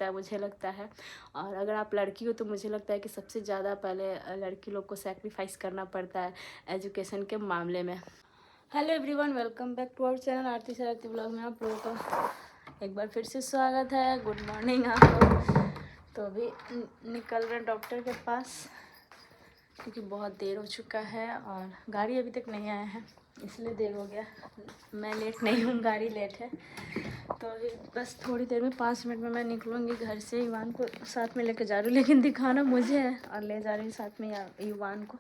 सकता है मुझे लगता है। और अगर आप लड़की हो तो मुझे लगता है कि सबसे ज़्यादा पहले लड़की लोग को सैक्रिफाइस करना पड़ता है एजुकेशन के मामले में। Hello everyone, welcome back to our channel Aarti Shararti blog में आप लोगों का एक बार फिर से स्वागत है। गुड मॉर्निंग आप लोग। तो अभी निकल रहे हैं डॉक्टर के पास क्योंकि बहुत देर हो चुका है और गाड़ी अभी तक नहीं आया है, इसलिए देर हो गया। मैं लेट नहीं हूँ, गाड़ी लेट है। तो अभी बस थोड़ी देर में 5 मिनट में मैं निकलूँगी घर से। युवान को साथ में लेके जा रही हूँ, लेकिन दिखाना मुझे है और ले जा रही हूँ साथ में युवान को।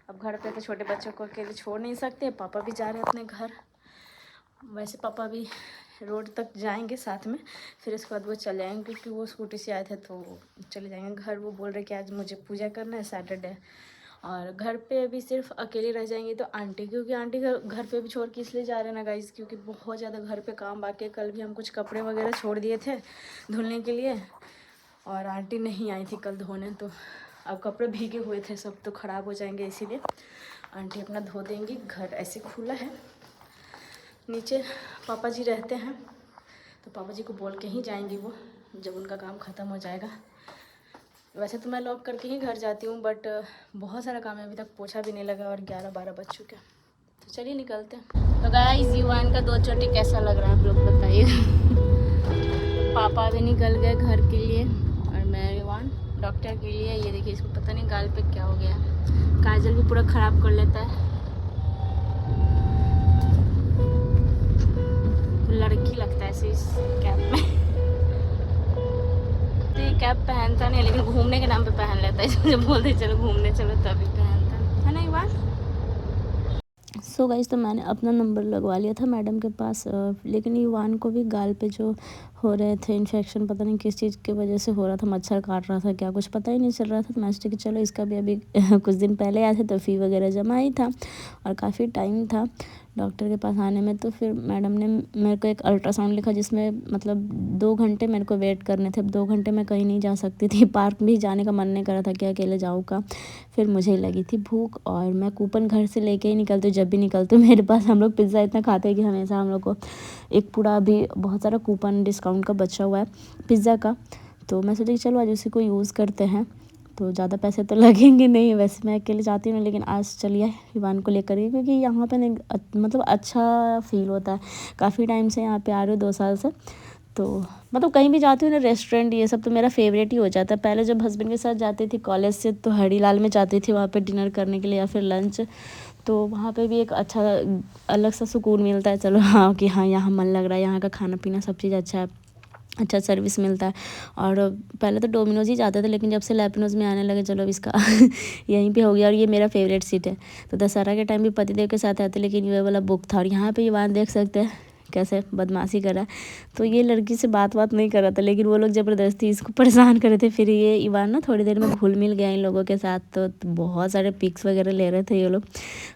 अब घर पे तो छोटे बच्चों को अकेले छोड़ नहीं सकते, पापा भी जा रहे हैं अपने घर। वैसे पापा भी रोड तक जाएंगे साथ में, फिर उसके बाद वो चले जाएंगे क्योंकि वो स्कूटी से आए थे तो चले जाएंगे घर। वो बोल रहे कि आज मुझे पूजा करना है, सैटरडे। और घर पे अभी सिर्फ अकेले रह जाएंगी तो आंटी, क्योंकि आंटी घर पे भी छोड़ के इसलिए जा रहे हैं ना गाइस, क्योंकि बहुत ज़्यादा घर पे काम बाकी। कल भी हम कुछ कपड़े वगैरह छोड़ दिए थे धुलने के लिए और आंटी नहीं आई थी कल धोने, तो अब कपड़े भीगे हुए थे सब तो ख़राब हो जाएंगे, इसीलिए आंटी अपना धो देंगी। घर ऐसे खुला है, नीचे पापा जी रहते हैं तो पापा जी को बोल के ही जाएंगी वो जब उनका काम ख़त्म हो जाएगा। वैसे तो मैं लॉक करके ही घर जाती हूँ, बट बहुत सारा काम है, अभी तक पोछा भी नहीं लगा और 11-12 बज चुके हैं। तो चलिए निकलते हैं। तो गाइस, युवान का 2 चोटी कैसा लग रहा है आप लोग बताइए। पापा भी निकल गए घर के लिए और मैं युवान डॉक्टर के लिए। ये देखिए, इसको पता नहीं गाल पे क्या हो गया, काजल भी पूरा ख़राब कर लेता है। लड़की लगता है ऐसे इस कैप में। तो ये कैप पहनता नहीं, लेकिन घूमने के नाम पे पहन लेता है। जब बोलते चलो घूमने चलो तभी पहनता है ना युवान। सो गाइस, तो मैंने अपना नंबर लगवा लिया था मैडम के पास, लेकिन युवान को भी गाल पे जो हो रहे थे इन्फेक्शन, पता नहीं किस चीज़ की वजह से हो रहा था, मच्छर काट रहा था क्या, कुछ पता ही नहीं चल रहा था। तो मैं सोची कि चलो इसका भी अभी कुछ दिन पहले आए थे तो फ़ी वगैरह जमा ही था और काफ़ी टाइम था डॉक्टर के पास आने में। तो फिर मैडम ने मेरे को एक अल्ट्रासाउंड लिखा जिसमें मतलब 2 घंटे मेरे को वेट करने थे। अब 2 घंटे मैं कहीं नहीं जा सकती थी, पार्क भी जाने का मन नहीं कर रहा था कि अकेले जाऊँ का। फिर मुझे लगी थी भूख और मैं कूपन घर से लेके ही निकलती हूँ, जब भी निकलती हूँ मेरे पास। हम लोग पिज़्ज़ा इतना खाते हैं कि हमेशा हम लोग को एक पूरा अभी बहुत सारा कूपन डिस्काउंट का बचा हुआ है पिज़्ज़ा का, तो मैं सोची कि चलो आज उसी को यूज़ करते हैं, तो ज़्यादा पैसे तो लगेंगे नहीं। वैसे मैं अकेले जाती हूँ, लेकिन आज चलिए युवान को लेकर ही, क्योंकि यहाँ पे मतलब अच्छा फील होता है। काफ़ी टाइम से यहाँ पे आ रही हूँ, 2 साल से, तो मतलब कहीं भी जाती हूँ ना, रेस्टोरेंट ये सब तो मेरा फेवरेट ही हो जाता है। पहले जब हस्बैंड के साथ जाती थी कॉलेज से तो हरीलाल में जाती थी, वहाँ पे डिनर करने के लिए या फिर लंच, तो वहाँ पे भी एक अच्छा अलग सा सुकून मिलता है। चलो हाँ कि हाँ यहाँ मन लग रहा है, यहाँ का खाना पीना सब चीज़ अच्छा है, अच्छा सर्विस मिलता है। और पहले तो डोमिनोज ही जाते थे, लेकिन जब से लैपिनोज में आने लगे चलो अब इसका यहीं पे हो गया। और ये मेरा फेवरेट सीट है। तो दशहरा के टाइम भी पतिदेव के साथ आते, लेकिन ये वाला बुक था। और यहाँ पे युवान देख सकते हैं कैसे बदमाशी कर रहा है। तो ये लड़की से बात नहीं कर रहा था, लेकिन वो लोग ज़बरदस्ती इसको परेशान कर रहे थे। फिर ये युवान ना थोड़ी देर में घुल मिल गया इन लोगों के साथ, तो बहुत सारे पिक्स वगैरह ले रहे थे ये लोग।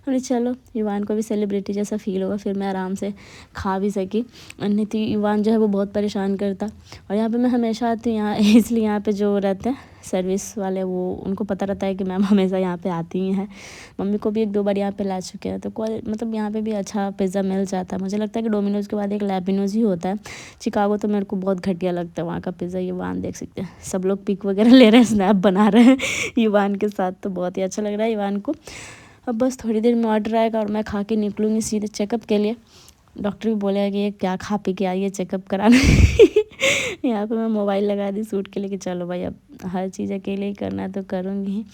हमने चलो युवान को भी सेलिब्रिटी जैसा फील होगा, फिर मैं आराम से खा भी सकी। नहीं तो युवान जो है वो बहुत परेशान करता। और यहाँ पे मैं हमेशा आती हूँ यहाँ, इसलिए यहाँ पे जो रहते हैं सर्विस वाले वो उनको पता रहता है कि मैम हमेशा यहाँ पे आती ही हैं। मम्मी को भी 1-2 बार यहाँ पे ला चुके हैं, तो मतलब यहाँ पे भी अच्छा पिज़्ज़ा मिल जाता है। मुझे लगता है कि डोमिनोज़ के बाद एक लैपिनोज़ ही होता है। चिकागो तो मेरे को बहुत घटिया लगता है वहाँ का पिज़्ज़ा। युवान देख सकते हैं सब लोग पिक वगैरह ले रहे हैं, स्नैप बना रहे हैं युवान के साथ, तो बहुत ही अच्छा लग रहा है युवान को। अब बस थोड़ी देर में ऑर्डर आएगा और मैं खा के निकलूँगी सीधे चेकअप के लिए। डॉक्टर भी बोलेगा कि ये क्या खा पी के आई है चेकअप कराना। यहाँ पे मैं मोबाइल लगा दी सूट के लिए कि चलो भाई अब हर चीज़ अकेले ही करना है तो करूँगी ही।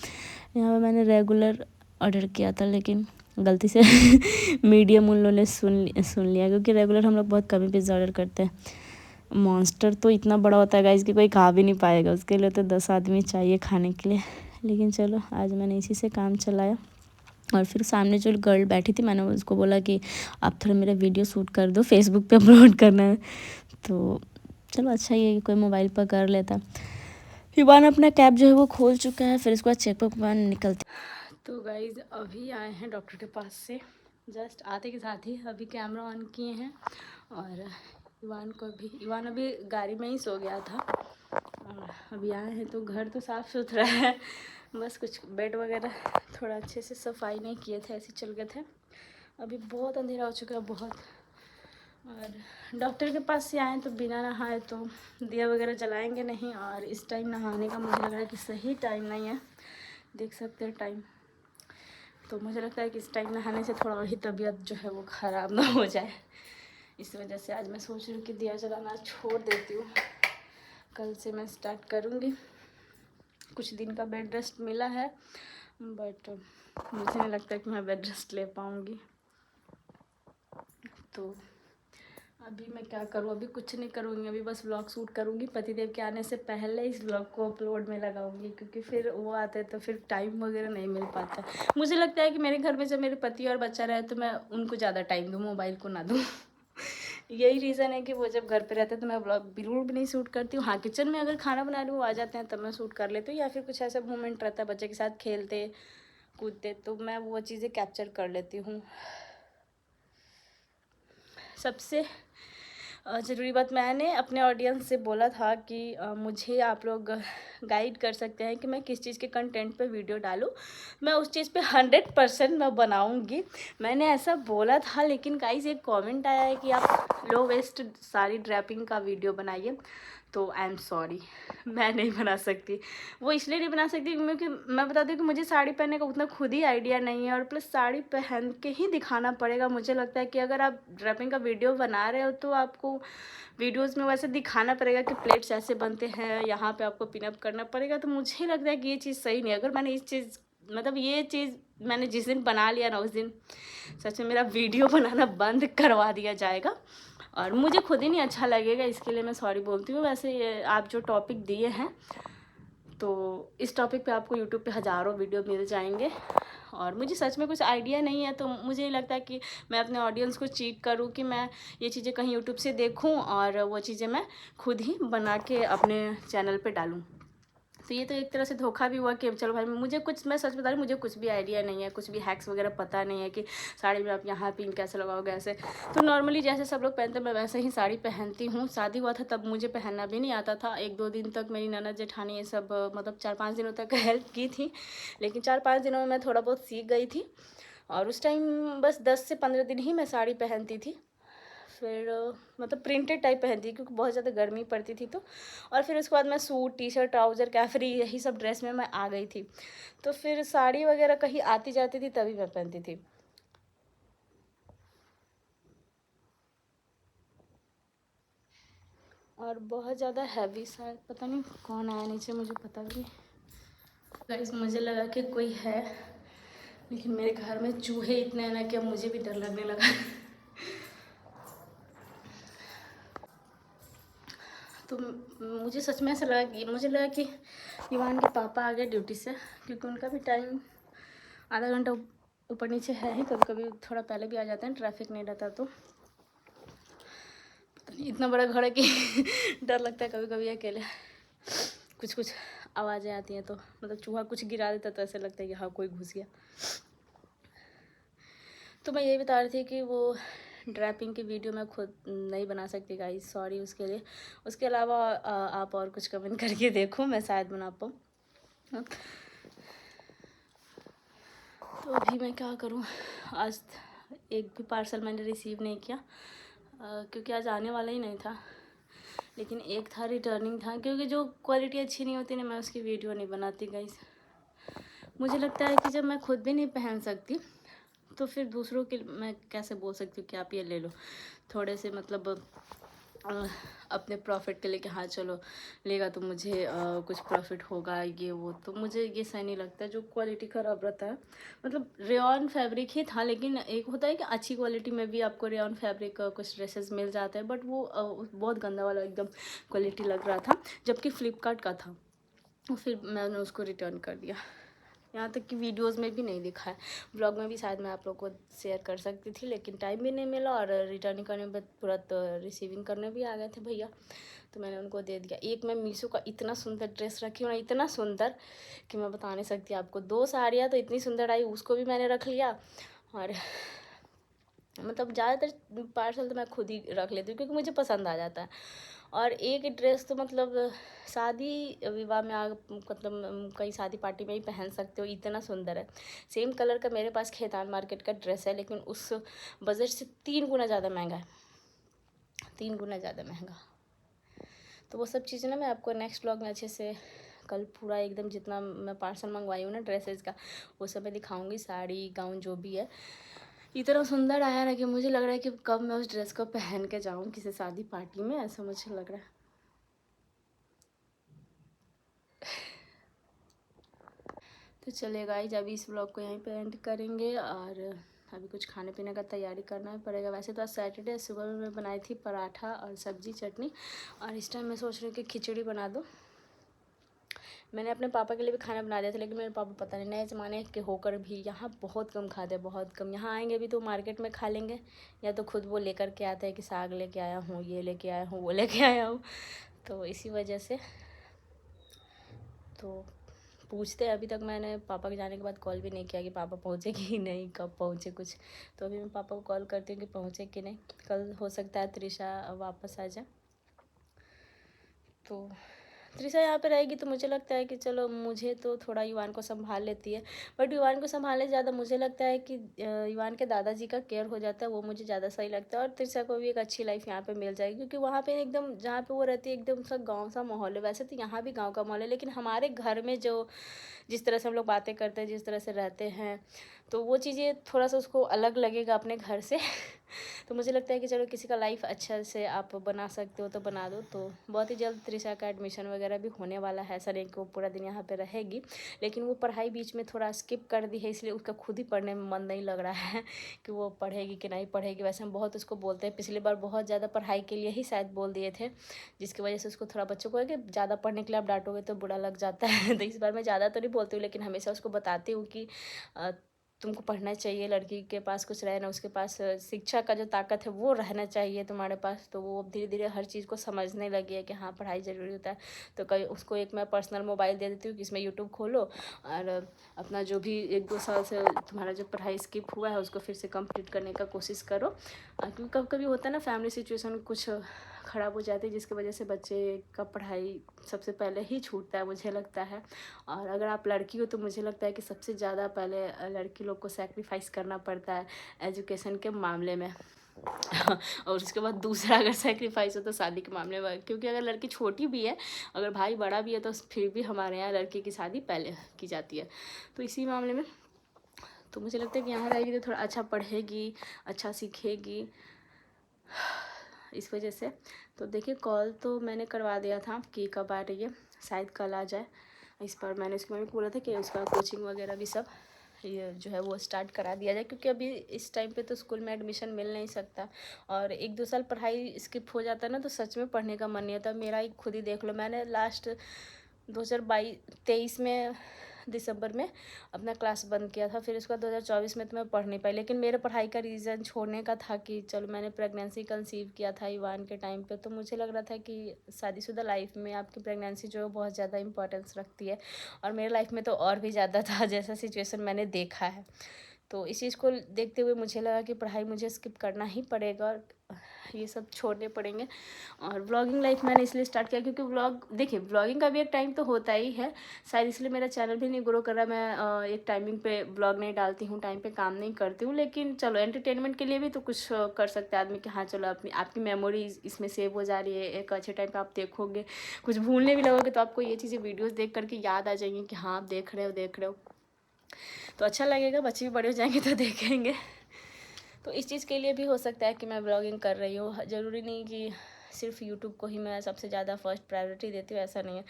यहाँ पे मैंने रेगुलर ऑर्डर किया था, लेकिन गलती से मीडियम उन लोगों ने सुन लिया, क्योंकि रेगुलर हम लोग बहुत कम ही पिज़्ज़ा ऑर्डर करते हैं। मॉन्स्टर तो इतना बड़ा होता है गाइस कि कोई खा भी नहीं पाएगा, उसके लिए तो 10 आदमी चाहिए खाने के लिए। लेकिन चलो आज मैंने इसी से काम चलाया। और फिर सामने जो गर्ल बैठी थी, मैंने उसको बोला कि आप थोड़ा मेरा वीडियो शूट कर दो, फेसबुक पे अपलोड करना है। तो चलो अच्छा ही है कि कोई मोबाइल पर कर लेता। युवान अपना कैब जो है वो खोल चुका है, फिर इसके बाद चेकअप वन निकलते। तो गाइज अभी आए हैं डॉक्टर के पास से, जस्ट आते के साथ ही अभी कैमरा ऑन किए हैं। और युवान अभी गाड़ी में ही सो गया था। और अभी आए हैं तो घर तो साफ़ सुथरा है, बस कुछ बेड वगैरह थोड़ा अच्छे से सफाई नहीं किए थे, ऐसे चल गए थे। अभी बहुत अंधेरा हो चुका है बहुत, और डॉक्टर के पास से आए तो बिना नहाए तो दिया वगैरह जलाएंगे नहीं, और इस टाइम नहाने का मुझे लग रहा है कि सही टाइम नहीं है, देख सकते हैं टाइम। तो मुझे लगता है कि इस टाइम नहाने से थोड़ा ही तबीयत जो है वो ख़राब ना हो जाए, इस वजह से आज मैं सोच रही हूँ कि दिया जलाना छोड़ देती हूँ, कल से मैं स्टार्ट करूँगी। कुछ दिन का बेड रेस्ट मिला है, बट मुझे नहीं लगता कि मैं बेड रेस्ट ले पाऊँगी। तो अभी मैं क्या करूँ, अभी कुछ नहीं करूँगी, अभी बस व्लॉग शूट करूँगी। पतिदेव के आने से पहले इस व्लॉग को अपलोड में लगाऊंगी, क्योंकि फिर वो आते हैं तो फिर टाइम वगैरह नहीं मिल पाता। मुझे लगता है कि मेरे घर में जब मेरे पति और बच्चा रहे तो मैं उनको ज़्यादा टाइम दूँ, मोबाइल को ना दूँ। यही रीज़न है कि वो जब घर पे रहते हैं तो मैं व्लॉग बिल्कुल भी नहीं शूट करती हूँ। हाँ, किचन में अगर खाना बना रही हूँ वो आ जाते हैं तब मैं शूट कर लेती हूँ, या फिर कुछ ऐसा मोमेंट रहता है बच्चे के साथ खेलते कूदते तो मैं वो चीज़ें कैप्चर कर लेती हूँ। सबसे ज़रूरी बात, मैंने अपने ऑडियंस से बोला था कि मुझे आप लोग गाइड कर सकते हैं कि मैं किस चीज़ के कंटेंट पे वीडियो डालूं। मैं उस चीज़ पे 100% मैं बनाऊंगी, मैंने ऐसा बोला था। लेकिन गाइस एक कमेंट आया है कि आप लो वेस्ट साड़ी ड्रैपिंग का वीडियो बनाइए, तो आई एम सॉरी, मैं नहीं बना सकती। वो इसलिए नहीं बना सकती क्योंकि मैं बता दूँ कि मुझे साड़ी पहनने का उतना खुद ही आइडिया नहीं है, और प्लस साड़ी पहन के ही दिखाना पड़ेगा। मुझे लगता है कि अगर आप ड्रेपिंग का वीडियो बना रहे हो तो आपको वीडियोज़ में वैसे दिखाना पड़ेगा कि प्लेट्स ऐसे बनते हैं, यहाँ पे आपको पिनअप करना पड़ेगा। तो मुझे लगता है कि ये चीज़ सही नहीं है। अगर मैंने इस चीज़ मतलब ये चीज़ मैंने जिस दिन बना लिया ना, उस दिन सच में मेरा वीडियो बनाना बंद करवा दिया जाएगा, और मुझे खुद ही नहीं अच्छा लगेगा। इसके लिए मैं सॉरी बोलती हूँ। वैसे ये आप जो टॉपिक दिए हैं तो इस टॉपिक पे आपको यूट्यूब पे हज़ारों वीडियो मिल जाएंगे, और मुझे सच में कुछ आइडिया नहीं है। तो मुझे नहीं लगता कि मैं अपने ऑडियंस को चीट करूँ कि मैं ये चीज़ें कहीं यूट्यूब से देखूँ और वो चीज़ें मैं खुद ही बना के अपने चैनल पे डालूँ। तो ये तो एक तरह से धोखा भी हुआ कि चलो भाई, मुझे कुछ, मैं सच बता रही हूँ, मुझे कुछ भी आइडिया नहीं है, कुछ भी हैक्स वगैरह पता नहीं है कि साड़ी में आप यहाँ पिन कैसे लगाओगे ऐसे। तो नॉर्मली जैसे सब लोग पहनते हैं मैं वैसे ही साड़ी पहनती हूँ। शादी हुआ था तब मुझे पहनना भी नहीं आता था। 1-2 दिन तक मेरी ननद जेठानी ये सब मतलब 4-5 दिनों तक हेल्प की थी, लेकिन 4-5 दिनों में मैं थोड़ा बहुत सीख गई थी, और उस टाइम बस 10 से 15 दिन ही मैं साड़ी पहनती थी। फिर मतलब प्रिंटेड टाइप पहनती क्योंकि बहुत ज़्यादा गर्मी पड़ती थी। तो और फिर उसके बाद मैं सूट, टी शर्ट, ट्राउज़र, कैफरी, यही सब ड्रेस में मैं आ गई थी। तो फिर साड़ी वगैरह कहीं आती जाती थी तभी मैं पहनती थी। और बहुत ज़्यादा हैवी सा, पता नहीं कौन आया नीचे, मुझे पता भी नहीं। गाइस मुझे लगा कि कोई है, लेकिन मेरे घर में चूहे इतने हैं ना कि अब मुझे भी डर लगने लगा। तो मुझे सच में ऐसा लगा कि ईवान के पापा आ गए ड्यूटी से, क्योंकि उनका भी टाइम आधा घंटा ऊपर नीचे है ही। कभी कभी थोड़ा पहले भी आ जाते हैं, ट्रैफिक नहीं रहता तो। इतना बड़ा घर है कि डर लगता है कभी कभी अकेले, कुछ कुछ आवाज़ें आती हैं तो मतलब चूहा कुछ गिरा देता तो ऐसा लगता है कि हाँ कोई घुस गया। तो मैं यही बता रही थी कि वो ड्रैपिंग की वीडियो मैं खुद नहीं बना सकती गाइस, सॉरी उसके लिए। उसके अलावा आप और कुछ कमेंट करके देखो, मैं शायद बना पाऊँ। तो अभी मैं क्या करूँ, आज एक भी पार्सल मैंने रिसीव नहीं किया, क्योंकि आज आने वाला ही नहीं था। लेकिन एक था रिटर्निंग था, क्योंकि जो क्वालिटी अच्छी नहीं होती ना मैं उसकी वीडियो नहीं बनाती गाइस। मुझे लगता है कि जब मैं खुद भी नहीं पहन सकती तो फिर दूसरों के मैं कैसे बोल सकती हूँ कि आप ये ले लो, थोड़े से मतलब अपने प्रॉफिट के लिए कि हाँ चलो लेगा तो मुझे कुछ प्रॉफिट होगा ये वो। तो मुझे ये सही नहीं लगता जो क्वालिटी ख़राब रहता है। मतलब रेयॉन फैब्रिक ही था, लेकिन एक होता है कि अच्छी क्वालिटी में भी आपको रेयॉन फैब्रिक कुछ ड्रेसेस मिल जाते हैं, बट वो बहुत गंदा वाला एकदम क्वालिटी लग रहा था, जबकि फ़्लिपकार्ट का था। फिर मैंने उसको रिटर्न कर दिया। यहाँ तक कि वीडियोस में भी नहीं दिखा है, ब्लॉग में भी शायद मैं आप लोगों को शेयर कर सकती थी, लेकिन टाइम भी नहीं मिला, और रिटर्निंग करने में तुरंत रिसीविंग करने भी आ गए थे भैया, तो मैंने उनको दे दिया। एक मैं मीशो का इतना सुंदर ड्रेस रखी हूँ ना, इतना सुंदर कि मैं बता नहीं सकती आपको। 2 साड़ियाँ तो इतनी सुंदर आई, उसको भी मैंने रख लिया। और मतलब ज़्यादातर पार्सल तो मैं खुद ही रख लेती हूँ क्योंकि मुझे पसंद आ जाता है। और एक ड्रेस तो मतलब शादी विवाह में मतलब कहीं शादी पार्टी में ही पहन सकते हो, इतना सुंदर है। सेम कलर का मेरे पास खेतान मार्केट का ड्रेस है, लेकिन उस बजट से 3 गुना ज़्यादा महंगा है। 3 गुना ज़्यादा महंगा। तो वो सब चीज़ें ना मैं आपको नेक्स्ट व्लॉग में अच्छे से कल पूरा एकदम जितना मैं पार्सल मंगवाई हूँ ना ड्रेसेस का, वो सब मैं दिखाऊंगी। साड़ी गाउन जो भी है इतना सुंदर आया ना कि मुझे लग रहा है कि कब मैं उस ड्रेस को पहन के जाऊँ किसी शादी पार्टी में, ऐसा मुझे लग रहा है। तो चलिए गाइस, अभी इस व्लॉग को यहीं पे एंड करेंगे और अभी कुछ खाने पीने का तैयारी करना पड़ेगा। वैसे तो आज सैटरडे, सुबह में मैं बनाई थी पराठा और सब्जी चटनी, और इस टाइम मैं सोच रही हूँ कि खिचड़ी बना दूँ। मैंने अपने पापा के लिए भी खाना बना दिया था, लेकिन मेरे पापा पता नहीं नए ज़माने के होकर भी यहाँ बहुत कम खाते हैं, बहुत कम। यहाँ आएंगे भी तो मार्केट में खा लेंगे, या तो खुद वो लेकर के आते हैं कि साग लेके आया हूँ, ये लेके आया हूँ, वो लेके आया हूँ। तो इसी वजह से तो पूछते हैं। अभी तक मैंने पापा के जाने के बाद कॉल भी नहीं किया कि पापा पहुँचे कि नहीं, कब पहुँचे कुछ। तो अभी मैं पापा को कॉल करती हूँ कि पहुँचे कि नहीं। कल हो सकता है त्रिशा वापस आ जाए। तो त्रिशा यहाँ पे रहेगी तो मुझे लगता है कि चलो, मुझे तो थोड़ा युवान को संभाल लेती है, बट युवान को संभालने से ज़्यादा मुझे लगता है कि युवान के दादाजी का केयर हो जाता है, वो मुझे ज़्यादा सही लगता है। और त्रिशा को भी एक अच्छी लाइफ यहाँ पे मिल जाएगी, क्योंकि वहाँ पे एकदम जहाँ पे वो रहती है एकदम सा गाँव सा माहौल है। वैसे तो यहाँ भी गाँव का माहौल है, लेकिन हमारे घर में जो जिस तरह से हम लोग बातें करते हैं, जिस तरह से रहते हैं, तो वो चीज़ें थोड़ा सा उसको अलग लगेगा अपने घर से। तो मुझे लगता है कि चलो, किसी का लाइफ अच्छा से आप बना सकते हो तो बना दो। तो बहुत ही जल्द त्रिशा का एडमिशन वगैरह भी होने वाला है। ऐसा नहीं कि वो पूरा दिन यहाँ पे रहेगी, लेकिन वो पढ़ाई बीच में थोड़ा स्किप कर दी है, इसलिए उसका खुद ही पढ़ने में मन नहीं लग रहा है कि वो पढ़ेगी कि नहीं पढ़ेगी। वैसे हम बहुत उसको बोलते हैं, पिछली बार बहुत ज़्यादा पढ़ाई के लिए ही शायद बोल दिए थे, जिसकी वजह से उसको थोड़ा बच्चों को है कि ज़्यादा पढ़ने के लिए आप डांटोगे तो बुरा लग जाता है। तो इस बार मैं ज़्यादा तो नहीं बोलती हूँ, लेकिन हमेशा उसको बताती हूँ कि तुमको पढ़ना चाहिए, लड़की के पास कुछ रहना, उसके पास शिक्षा का जो ताकत है वो रहना चाहिए तुम्हारे पास। तो वो धीरे धीरे हर चीज़ को समझने लगी है कि हाँ, पढ़ाई ज़रूरी होता है। तो कभी उसको एक मैं पर्सनल मोबाइल दे देती हूँ कि इसमें यूट्यूब खोलो और अपना जो भी 1-2 साल से तुम्हारा जो पढ़ाई स्किप हुआ है उसको फिर से कंप्लीट करने का कोशिश करो। क्योंकि कभी कभी होता है ना, फैमिली सिचुएशन कुछ ख़राब हो जाती है, जिसकी वजह से बच्चे का पढ़ाई सबसे पहले ही छूटता है, मुझे लगता है। और अगर आप लड़की हो तो मुझे लगता है कि सबसे ज़्यादा पहले लड़की लोग को सैक्रिफाइस करना पड़ता है एजुकेशन के मामले में। और उसके बाद दूसरा अगर सैक्रिफाइस हो तो शादी के मामले में, क्योंकि अगर लड़की छोटी भी है, अगर भाई बड़ा भी है, तो फिर भी हमारे यहाँ लड़की की शादी पहले की जाती है। तो इसी मामले में तो मुझे लगता है कि यहाँ रहेगी तो थोड़ा अच्छा पढ़ेगी, अच्छा सीखेगी, इस वजह से। तो देखिए, कॉल तो मैंने करवा दिया था कि कब आ रही है, शायद कल आ जाए। इस पर मैंने उसकी मम्मी को बोला था कि उसका कोचिंग वगैरह भी सब ये जो है वो स्टार्ट करा दिया जाए, क्योंकि अभी इस टाइम पे तो स्कूल में एडमिशन मिल नहीं सकता। और 1-2 साल पढ़ाई स्किप हो जाता है ना, तो सच में पढ़ने का मन नहीं होता। मेरा ही खुद ही देख लो, मैंने लास्ट 2023 में दिसंबर में अपना क्लास बंद किया था, फिर उसका 2024 में तो मैं पढ़ नहीं पाई। लेकिन मेरे पढ़ाई का रीज़न छोड़ने का था कि चलो, मैंने प्रेगनेंसी कंसीव किया था ईवान के टाइम पे, तो मुझे लग रहा था कि शादीशुदा लाइफ में आपकी प्रेगनेंसी जो है बहुत ज़्यादा इंपॉर्टेंस रखती है, और मेरे लाइफ में तो और भी ज़्यादा था, जैसा सिचुएशन मैंने देखा है। तो इस चीज़ को देखते हुए मुझे लगा कि पढ़ाई मुझे स्किप करना ही पड़ेगा और ये सब छोड़ने पड़ेंगे। और व्लॉगिंग लाइफ मैंने इसलिए स्टार्ट किया क्योंकि व्लॉग, देखिए, व्लॉगिंग का भी एक टाइम तो होता ही है, शायद इसलिए मेरा चैनल भी नहीं ग्रो कर रहा। मैं एक टाइमिंग पे व्लॉग नहीं डालती हूँ, टाइम पे काम नहीं करती हूँ, लेकिन चलो, एंटरटेनमेंट के लिए भी तो कुछ कर सकते हैं आदमी कि हाँ चलो, आपकी मेमोरीज इसमें सेव हो जा रही है। एक अच्छे टाइम पर आप देखोगे, कुछ भूलने भी लगोगे तो आपको ये चीज़ें वीडियोज़ देख करके याद आ जाएंगी कि हाँ, आप देख रहे हो, तो अच्छा लगेगा। बच्चे भी बड़े हो जाएंगे तो देखेंगे। तो इस चीज़ के लिए भी हो सकता है कि मैं ब्लॉगिंग कर रही हूँ। ज़रूरी नहीं कि सिर्फ यूट्यूब को ही मैं सबसे ज़्यादा फर्स्ट प्रायोरिटी देती हूँ, ऐसा नहीं है।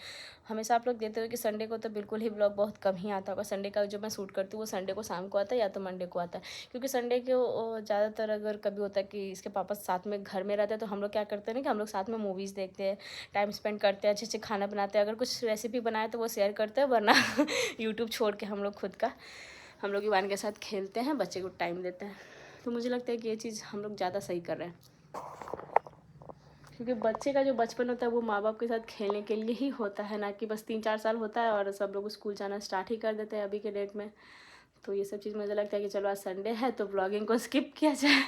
हमेशा आप लोग देते हो कि संडे को तो बिल्कुल ही ब्लॉग बहुत कम ही आता होगा। संडे का जो मैं शूट करती हूँ वो संडे को शाम को आता है या तो मंडे को आता है, क्योंकि संडे को ज़्यादातर अगर कभी होता है कि इसके पापा साथ में घर में रहते हैं, तो हम लोग क्या करते हैं ना कि हम लोग साथ में मूवीज़ देखते हैं, टाइम स्पेंड करते हैं, अच्छे अच्छे खाना बनाते हैं। अगर कुछ रेसिपी बनाए तो वो शेयर करते हैं, वरना यूट्यूब छोड़ के हम लोग खुद का, हम लोग ईवान के साथ खेलते हैं, बच्चे को टाइम देते हैं। तो मुझे लगता है कि ये चीज़ हम लोग ज़्यादा सही कर रहे हैं, क्योंकि बच्चे का जो बचपन होता है वो माँ बाप के साथ खेलने के लिए ही होता है, ना कि बस 3-4 साल होता है और सब लोग स्कूल जाना स्टार्ट ही कर देते हैं अभी के डेट में। तो ये सब चीज़ मुझे लगता है कि चलो, आज संडे है तो ब्लॉगिंग को स्किप किया जाए।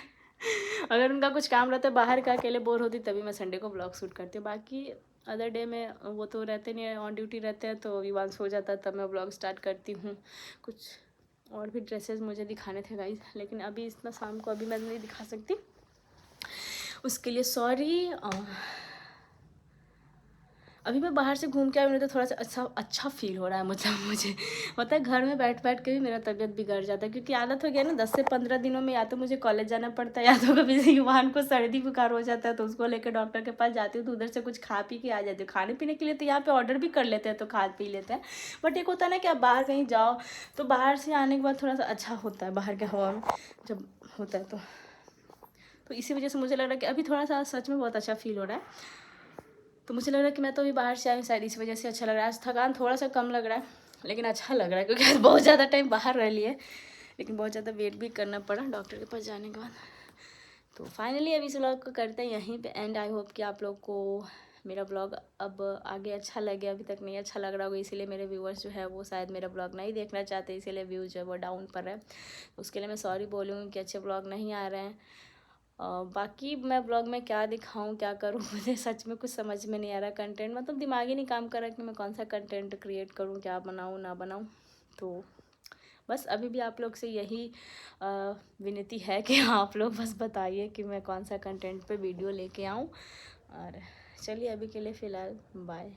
अगर उनका कुछ काम रहता है बाहर का, अकेले बोर होती, तभी मैं संडे को ब्लॉग शूट करती हूँ। बाकी अदर डे में वो तो रहते नहीं है, ऑन ड्यूटी रहते हैं, तो विवांश हो जाता है तब मैं ब्लॉग स्टार्ट करती हूँ। कुछ और भी ड्रेसेस मुझे दिखाने थे गाइस, लेकिन अभी इतना शाम को अभी मैं नहीं दिखा सकती। उसके लिए सॉरी। अभी मैं बाहर से घूम के आई हूँ तो थोड़ा सा अच्छा फील हो रहा है। मतलब मुझे होता है घर में बैठ बैठ के भी मेरा तबीयत बिगड़ जाता है, क्योंकि आदत हो गया ना 10 से 15 दिनों में या तो मुझे कॉलेज जाना पड़ता है या तो कभी युवान को सर्दी बुखार हो जाता है तो उसको लेकर डॉक्टर के पास जाती हूँ, तो उधर से कुछ खा पी के आ जाती हूँ। खाने पीने के लिए तो यहाँ पे ऑर्डर भी कर लेते हैं तो खा पी लेते हैं, बट एक होता है ना कि आप बाहर कहीं जाओ तो बाहर से आने के बाद थोड़ा सा अच्छा होता है, बाहर के हवा में जब होता है तो इसी वजह से मुझे लग रहा है कि अभी थोड़ा सा सच में बहुत अच्छा फील हो रहा है। तो मुझे लग रहा है कि मैं तो अभी बाहर से आई हूँ, शायद इस वजह से अच्छा लग रहा है। आज थकान थोड़ा सा कम लग रहा है लेकिन अच्छा लग रहा है, क्योंकि आज बहुत ज़्यादा टाइम बाहर रह लिए, लेकिन बहुत ज़्यादा वेट भी करना पड़ा डॉक्टर के पास जाने के बाद। तो फाइनली अभी इस व्लॉग को करते हैं यहीं पे एंड। आई होप कि आप लोग को मेरा ब्लॉग अब आगे अच्छा लगे। अभी तक नहीं अच्छा लग रहा होगा, इसीलिए मेरे व्यूअर्स जो है वो शायद मेरा ब्लॉग नहीं देखना चाहते, इसीलिए व्यूज़ जो है वो डाउन पर है। उसके लिए मैं सॉरी बोलूँगी कि अच्छे ब्लॉग नहीं आ रहे हैं। बाकी मैं ब्लॉग में क्या दिखाऊं क्या करूं मुझे सच में कुछ समझ में नहीं आ रहा। कंटेंट मतलब दिमाग ही नहीं काम कर रहा कि मैं कौन सा कंटेंट क्रिएट करूं, क्या बनाऊं ना बनाऊं। तो बस अभी भी आप लोग से यही विनती है कि आप लोग बस बताइए कि मैं कौन सा कंटेंट पे वीडियो लेके आऊं। और चलिए अभी के लिए फ़िलहाल बाय।